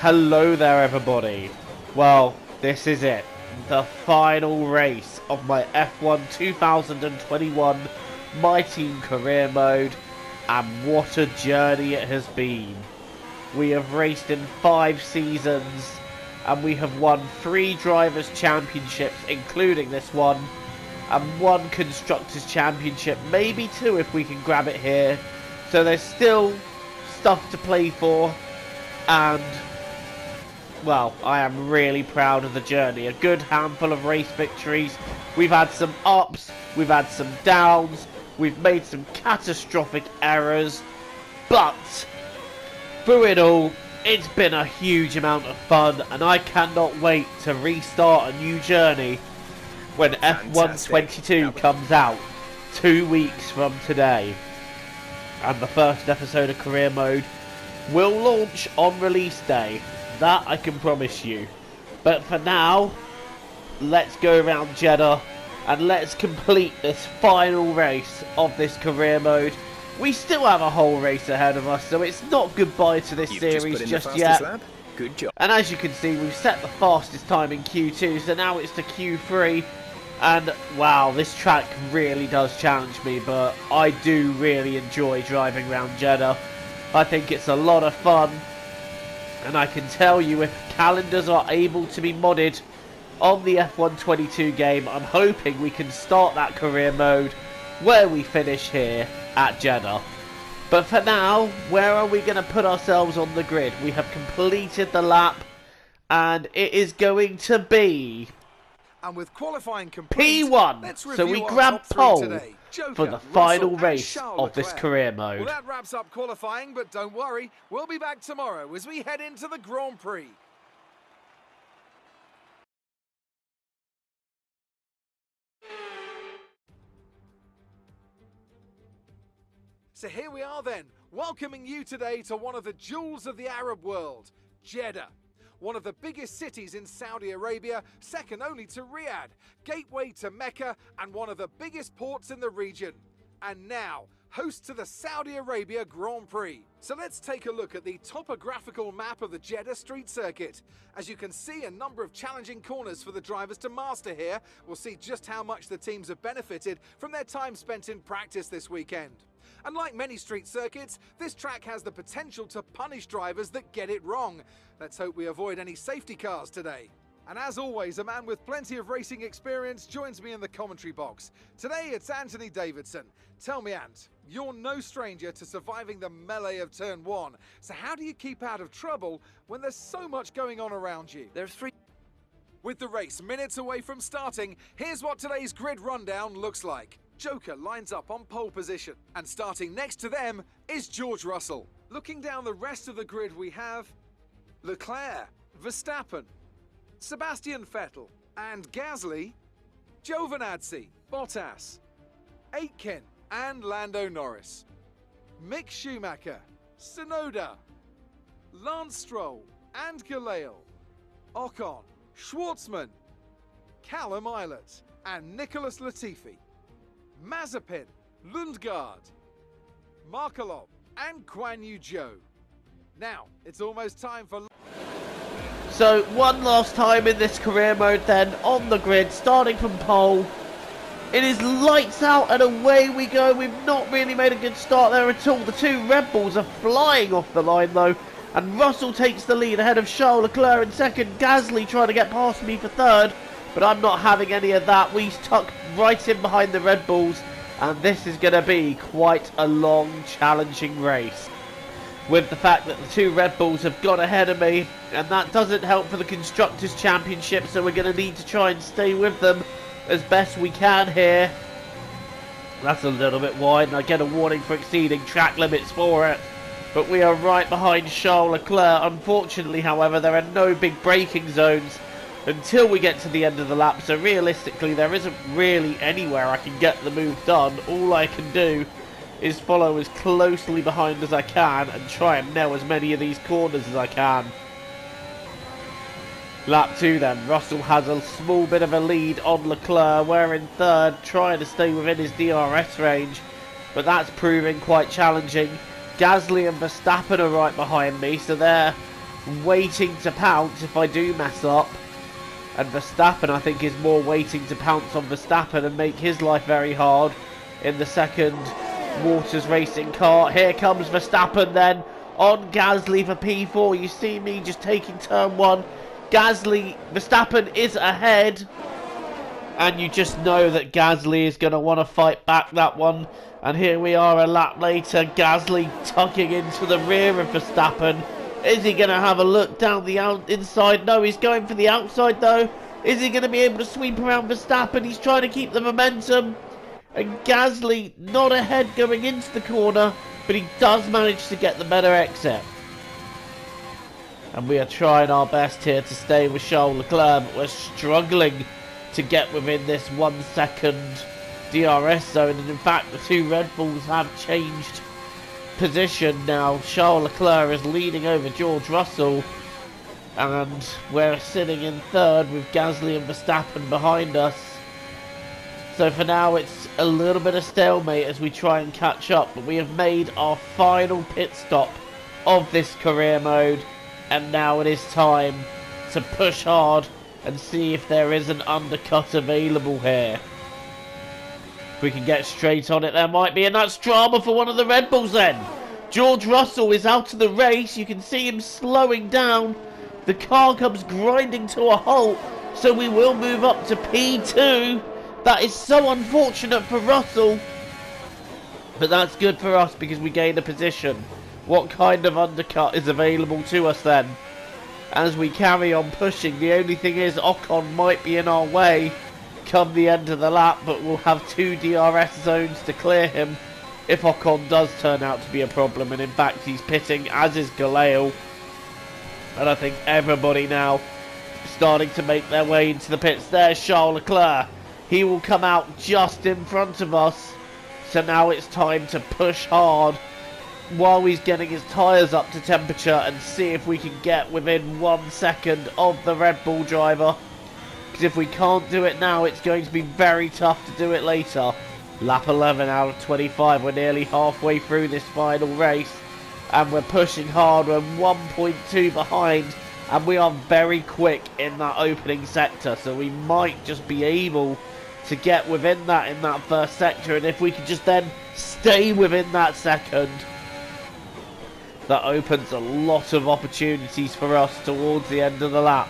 Hello there everybody. Well, this is it. The final race of my F1 2021 My Team career mode, and what a journey it has been. We have raced in 5 seasons and we have won 3 Drivers' Championships including this one, and 1 Constructors' Championship, maybe 2 if we can grab it here. So there's still stuff to play for, and well, I am really proud of the journey. A good handful of race victories. We've had some ups, we've had some downs, we've made some catastrophic errors, but through it all, it's been a huge amount of fun, and I cannot wait to restart a new journey when F1 22 comes out 2 weeks from today. And the first episode of Career Mode will launch on release day. That I can promise you. But for now, let's go around Jeddah and let's complete this final race of this career mode. We still have a whole race ahead of us, so it's not goodbye to this series just yet. Good job. And as you can see, we've set the fastest time in Q2, so now it's to Q3. And wow, this track really does challenge me, but I do really enjoy driving around Jeddah. I think it's a lot of fun. And I can tell you, if calendars are able to be modded on the F1 22 game, I'm hoping we can start that career mode where we finish here at Jeddah. But for now, where are we going to put ourselves on the grid? We have completed the lap, and it is going to be and with qualifying complete, P1. So we grab pole for the final race of this career mode. Well, that wraps up qualifying, but don't worry, we'll be back tomorrow as we head into the Grand Prix. So here we are then, welcoming you today to one of the jewels of the Arab world, Jeddah. One of the biggest cities in Saudi Arabia, second only to Riyadh, gateway to Mecca, and one of the biggest ports in the region. And now, host to the Saudi Arabia Grand Prix. So let's take a look at the topographical map of the Jeddah Street Circuit. As you can see, a number of challenging corners for the drivers to master here. We'll see just how much the teams have benefited from their time spent in practice this weekend. And like many street circuits, this track has the potential to punish drivers that get it wrong. Let's hope we avoid any safety cars today. And as always, a man with plenty of racing experience joins me in the commentary box. Today it's Anthony Davidson. Tell me, Ant, you're no stranger to surviving the melee of turn 1. So how do you keep out of trouble when there's so much going on around you? There's 3. With the race minutes away from starting, here's what today's grid rundown looks like. Joker lines up on pole position, and starting next to them is George Russell. Looking down the rest of the grid, we have Leclerc, Verstappen, Sebastian Vettel, and Gasly, Giovinazzi, Bottas, Aitken, and Lando Norris, Mick Schumacher, Tsunoda, Lance Stroll, and Galeal, Ocon, Schwartzman, Callum Ilott, and Nicholas Latifi, Mazepin, Lundgaard, Markelov, and Guan Yu Zhou. Now, it's almost time for... So, one last time in this career mode then, on the grid, starting from pole. It is lights out and away we go. We've not really made a good start there at all. The 2 Red Bulls are flying off the line though, and Russell takes the lead ahead of Charles Leclerc in second. Gasly trying to get past me for third, but I'm not having any of that. We tuck right in behind the Red Bulls, and this is going to be quite a long, challenging race. With the fact that the 2 Red Bulls have got ahead of me, and that doesn't help for the Constructors' Championship, so we're going to need to try and stay with them as best we can here. That's a little bit wide, and I get a warning for exceeding track limits for it. But we are right behind Charles Leclerc. Unfortunately, however, there are no big braking zones until we get to the end of the lap, so realistically there isn't really anywhere I can get the move done. All I can do is follow as closely behind as I can and try and nail as many of these corners as I can. Lap 2 then, Russell has a small bit of a lead on Leclerc. We're in third, trying to stay within his DRS range, but that's proving quite challenging. Gasly and Verstappen are right behind me, so they're waiting to pounce if I do mess up. And Verstappen, I think, is more waiting to pounce on Verstappen and make his life very hard in the second Waters Racing car. Here comes Verstappen then on Gasly for P4. You see me just taking turn 1. Verstappen is ahead. And you just know that Gasly is going to want to fight back that one. And here we are a lap later. Gasly tucking into the rear of Verstappen. Is he going to have a look down the inside? No, he's going for the outside though. Is he going to be able to sweep around Verstappen? He's trying to keep the momentum. And Gasly not ahead going into the corner, but he does manage to get the better exit. And we are trying our best here to stay with Charles Leclerc, but we're struggling to get within this 1 second DRS zone. And in fact, the two Red Bulls have changed position now. Charles Leclerc is leading over George Russell, and we're sitting in third with Gasly and Verstappen behind us. So for now it's a little bit of stalemate as we try and catch up, but we have made our final pit stop of this career mode, and now it is time to push hard and see if there is an undercut available here. If we can get straight on it, there might be, and that's drama for one of the Red Bulls then. George Russell is out of the race. You can see him slowing down. The car comes grinding to a halt, so we will move up to P2. That is so unfortunate for Russell, but that's good for us because we gain a position. What kind of undercut is available to us then? As we carry on pushing, the only thing is Ocon might be in our way come the end of the lap, but we'll have 2 DRS zones to clear him if Ocon does turn out to be a problem. And in fact, he's pitting, as is Galeo. And I think everybody now starting to make their way into the pits. There's Charles Leclerc. He will come out just in front of us. So now it's time to push hard while he's getting his tyres up to temperature and see if we can get within 1 second of the Red Bull driver. Because if we can't do it now, it's going to be very tough to do it later. Lap 11 out of 25. We're nearly halfway through this final race, and we're pushing hard. We're 1.2 behind, and we are very quick in that opening sector, so we might just be able to get within that in that first sector. And if we can just then stay within that second, that opens a lot of opportunities for us towards the end of the lap.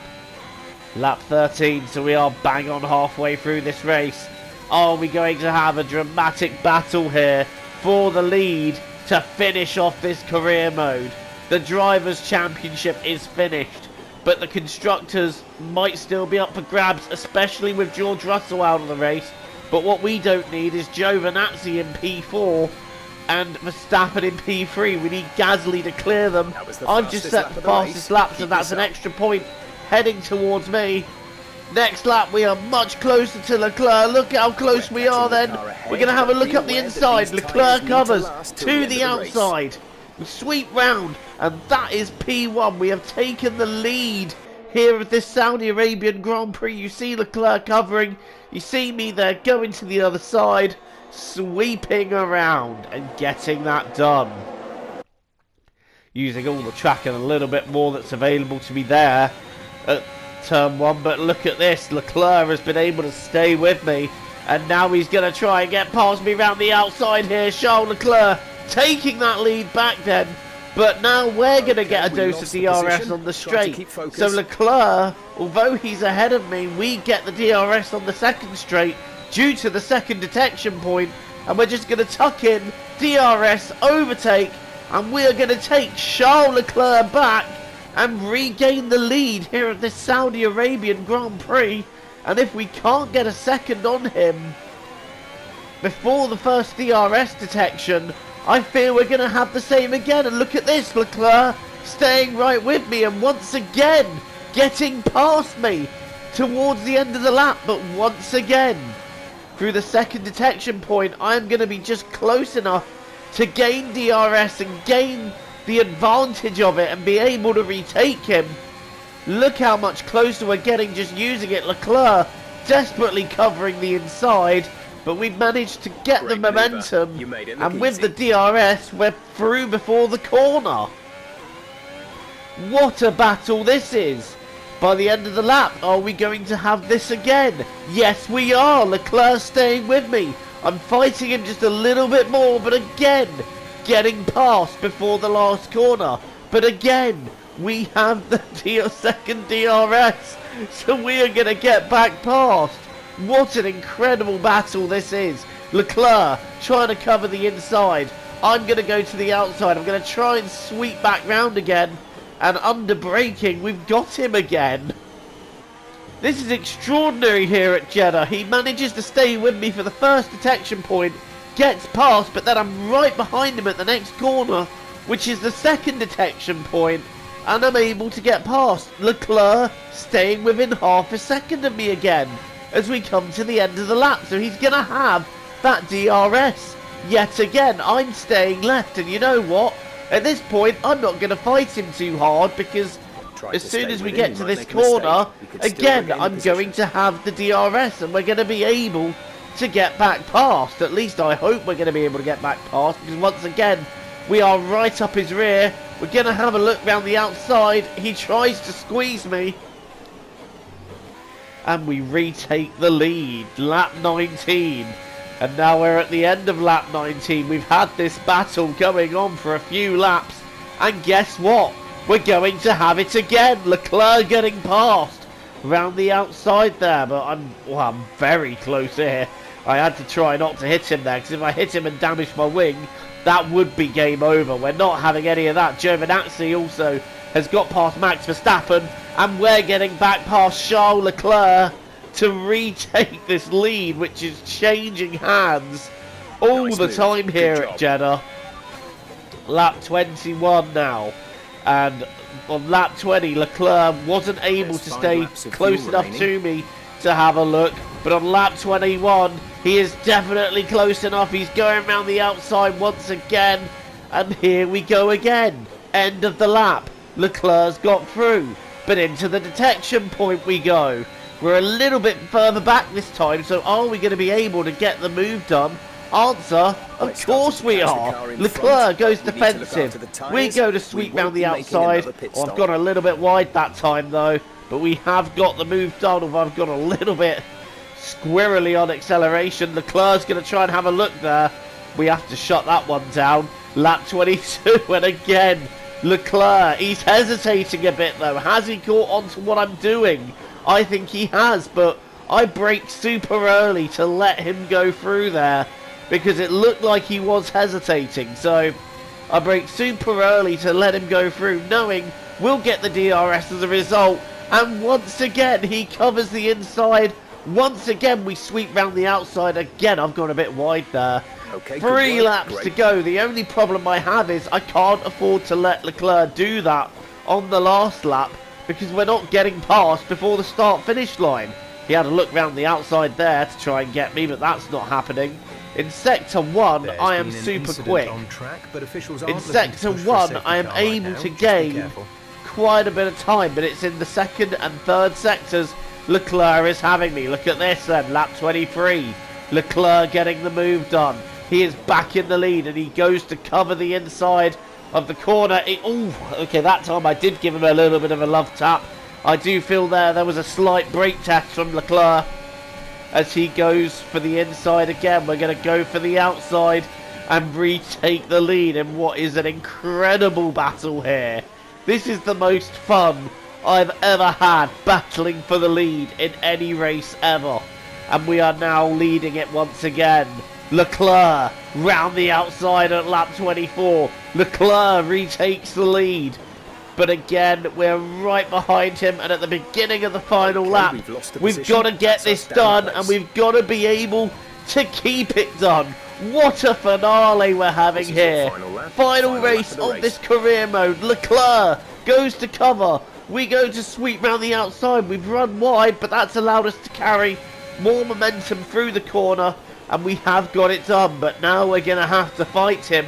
Lap 13, so we are bang on halfway through this race. Are we going to have a dramatic battle here for the lead to finish off this career mode? The Drivers' Championship is finished, but the Constructors might still be up for grabs, especially with George Russell out of the race. But what we don't need is Giovinazzi in P4 and Verstappen in P3. We need Gasly to clear them. I've just set the fastest lap, so that's an extra point heading towards me. Next lap we are much closer to Leclerc. Look how close we are then. We're going to have a look up the inside. Leclerc covers to the outside. We sweep round, and that is P1. We have taken the lead here of this Saudi Arabian Grand Prix. You see Leclerc covering. You see me there going to the other side, sweeping around and getting that done. Using all the track and a little bit more that's available to me there at turn 1, but look at this. Leclerc has been able to stay with me, and now he's going to try and get past me around the outside here. Charles Leclerc taking that lead back then, but now we're going to get a dose of DRS on the straight. So Leclerc, although he's ahead of me, we get the DRS on the second straight due to the second detection point, and we're just going to tuck in DRS overtake, and we are going to take Charles Leclerc back and regain the lead here at this Saudi Arabian Grand Prix. And if we can't get a second on him before the first DRS detection, I fear we're going to have the same again. And look at this, Leclerc staying right with me and once again getting past me towards the end of the lap. But once again, through the second detection point, I'm going to be just close enough to gain DRS and gain the advantage of it and be able to retake him. Look how much closer we're getting just using it. Leclerc desperately covering the inside, but we've managed to get the momentum, and with the DRS we're through before the corner. What a battle this is! By the end of the lap, are we going to have this again? Yes, we are. Leclerc staying with me. I'm fighting him just a little bit more, but again, getting past before the last corner. But again, we have the second DRS, so we are going to get back past. What an incredible battle this is. Leclerc trying to cover the inside. I'm going to go to the outside. I'm going to try and sweep back round again. And under braking, we've got him again. This is extraordinary here at Jeddah. He manages to stay with me for the first detection point, gets past, but then I'm right behind him at the next corner, which is the second detection point, and I'm able to get past. Leclerc staying within half a second of me again as we come to the end of the lap, so he's going to have that DRS. Yet again, I'm staying left, and you know what? At this point, I'm not going to fight him too hard, because as soon as we get to this corner, again, I'm going to have the DRS, and we're going to be able to get back past. At least I hope we're going to be able to get back past, because once again, we are right up his rear. We're going to have a look round the outside. He tries to squeeze me. And we retake the lead. Lap 19. And now we're at the end of lap 19. We've had this battle going on for a few laps. And guess what? We're going to have it again. Leclerc getting past round the outside there. But I'm very close here. I had to try not to hit him there, because if I hit him and damage my wing, that would be game over. We're not having any of that. Giovinazzi also has got past Max Verstappen. And we're getting back past Charles Leclerc to retake this lead, which is changing hands all the time here at Jeddah. Lap 21 now, and on lap 20 Leclerc wasn't able to stay close enough to me to have a look, but on lap 21 he is definitely close enough. He's going around the outside once again, and here we go again. End of the lap. Leclerc's got through, but into the detection point we go. We're a little bit further back this time, so are we going to be able to get the move done? Answer, of course we are. Leclerc goes defensive. We go to sweep round the outside. Oh, I've gone a little bit wide that time though, but we have got the move done, although I've got a little bit squirrely on acceleration. Leclerc's going to try and have a look there. We have to shut that one down. Lap 22, and again, Leclerc, he's hesitating a bit though. Has he caught on to what I'm doing? I think he has, but I braked super early to let him go through there, because it looked like he was hesitating. So I braked super early to let him go through, knowing we'll get the DRS as a result. And once again, he covers the inside. Once again, we sweep round the outside. Again, I've gone a bit wide there. Okay, 3 laps to go. The only problem I have is I can't afford to let Leclerc do that on the last lap, because we're not getting past before the start-finish line. He had a look round the outside there to try and get me, but that's not happening. In Sector 1, I am super quick. In Sector 1, I am able to gain quite a bit of time, but it's in the second and third sectors Leclerc is having me. Look at this then, lap 23. Leclerc getting the move done. He is back in the lead, and he goes to cover the inside of the corner. Okay, that time I did give him a little bit of a love tap. I do feel there was a slight brake test from Leclerc as he goes for the inside again. We're going to go for the outside and retake the lead in what is an incredible battle here. This is the most fun I've ever had battling for the lead in any race ever. And we are now leading it once again. Leclerc round the outside at lap 24. Leclerc retakes the lead. But again, we're right behind him, and at the beginning of the final lap, we've got to get this done, and we've got to be able to keep it done. What a finale we're having here. Final race of this career mode. Leclerc goes to cover. We go to sweep round the outside. We've run wide, but that's allowed us to carry more momentum through the corner, and we have got it done. But now we're going to have to fight him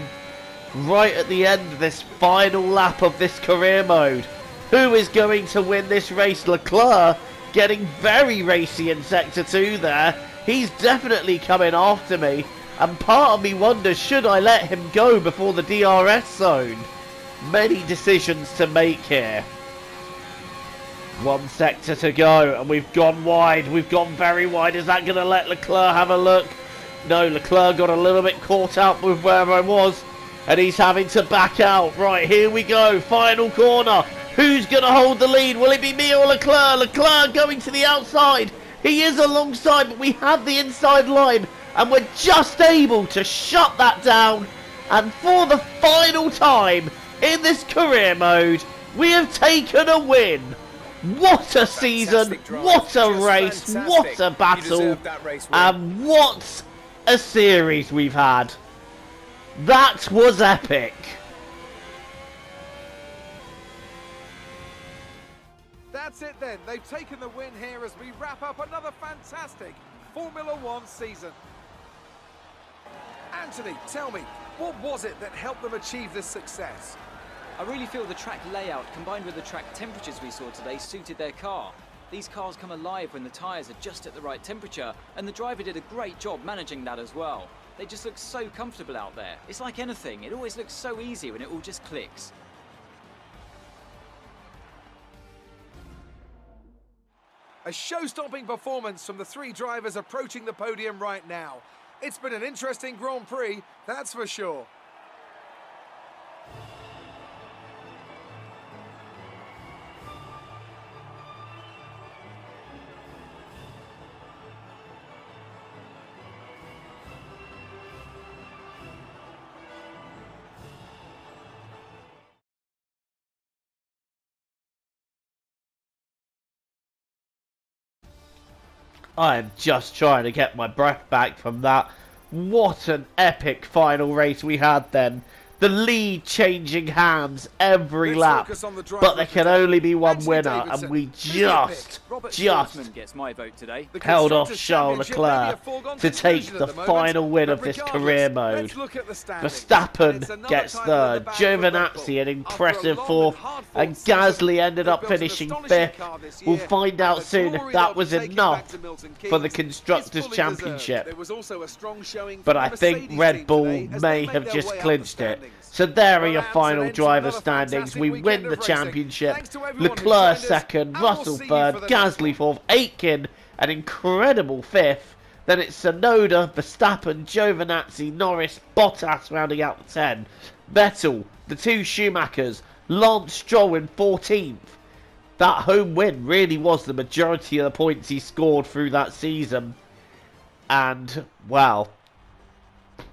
right at the end of this final lap of this career mode. Who is going to win this race? Leclerc getting very racy in Sector 2 there. He's definitely coming after me, and part of me wonders, should I let him go before the DRS zone? Many decisions to make here. One sector to go, and we've gone wide. We've gone very wide. Is that going to let Leclerc have a look? No, Leclerc got a little bit caught up with where I was, and he's having to back out. Right, here we go. Final corner. Who's going to hold the lead? Will it be me or Leclerc? Leclerc going to the outside. He is alongside, but we have the inside line, and we're just able to shut that down. And for the final time in this career mode, we have taken a win. What a season, what a race, what a battle, and what a series we've had. That was epic. That's it then, they've taken the win here as we wrap up another fantastic Formula One season. Anthony, tell me, what was it that helped them achieve this success? I really feel the track layout combined with the track temperatures we saw today suited their car. These cars come alive when the tyres are just at the right temperature, and the driver did a great job managing that as well. They just look so comfortable out there. It's like anything, it always looks so easy when it all just clicks. A show-stopping performance from the three drivers approaching the podium right now. It's been an interesting Grand Prix, that's for sure. I am just trying to get my breath back from that. What an epic final race we had then. The lead changing hands every lap, but there can only be one winner, and we just gets my vote today. held off Charles Leclerc to take the final win of this career mode. Verstappen gets third, Giovinazzi an impressive fourth, and Gasly ended up finishing fifth. We'll find out soon if that was enough for the Constructors' Championship, but I think Red Bull may have just clinched it. So there are your final driver standings. We win the championship. Leclerc second, Russell third, Gasly fourth, Aitken an incredible fifth. Then it's Tsunoda, Verstappen, Giovinazzi, Norris, Bottas rounding out the 10. Vettel, the two Schumachers, Lance Stroll in 14th. That home win really was the majority of the points he scored through that season. And, well,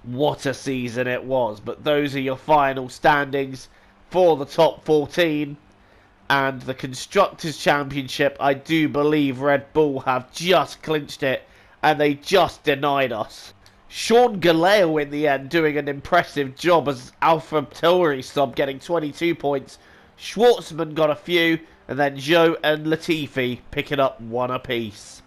what a season it was. But those are your final standings for the top 14. And the Constructors' Championship, I do believe Red Bull have just clinched it, and they just denied us. Sean Galeo in the end doing an impressive job as Alpha Tauri sub, getting 22 points. Schwartzman got a few, and then Joe and Latifi picking up one apiece.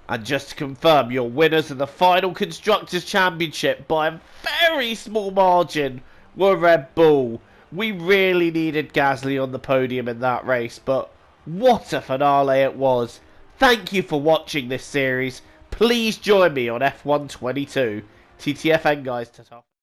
And just to confirm, your winners of the final Constructors' Championship by a very small margin were Red Bull. We really needed Gasly on the podium in that race, but what a finale it was. Thank you for watching this series. Please join me on F1 22. TTFN guys. Ta-ta.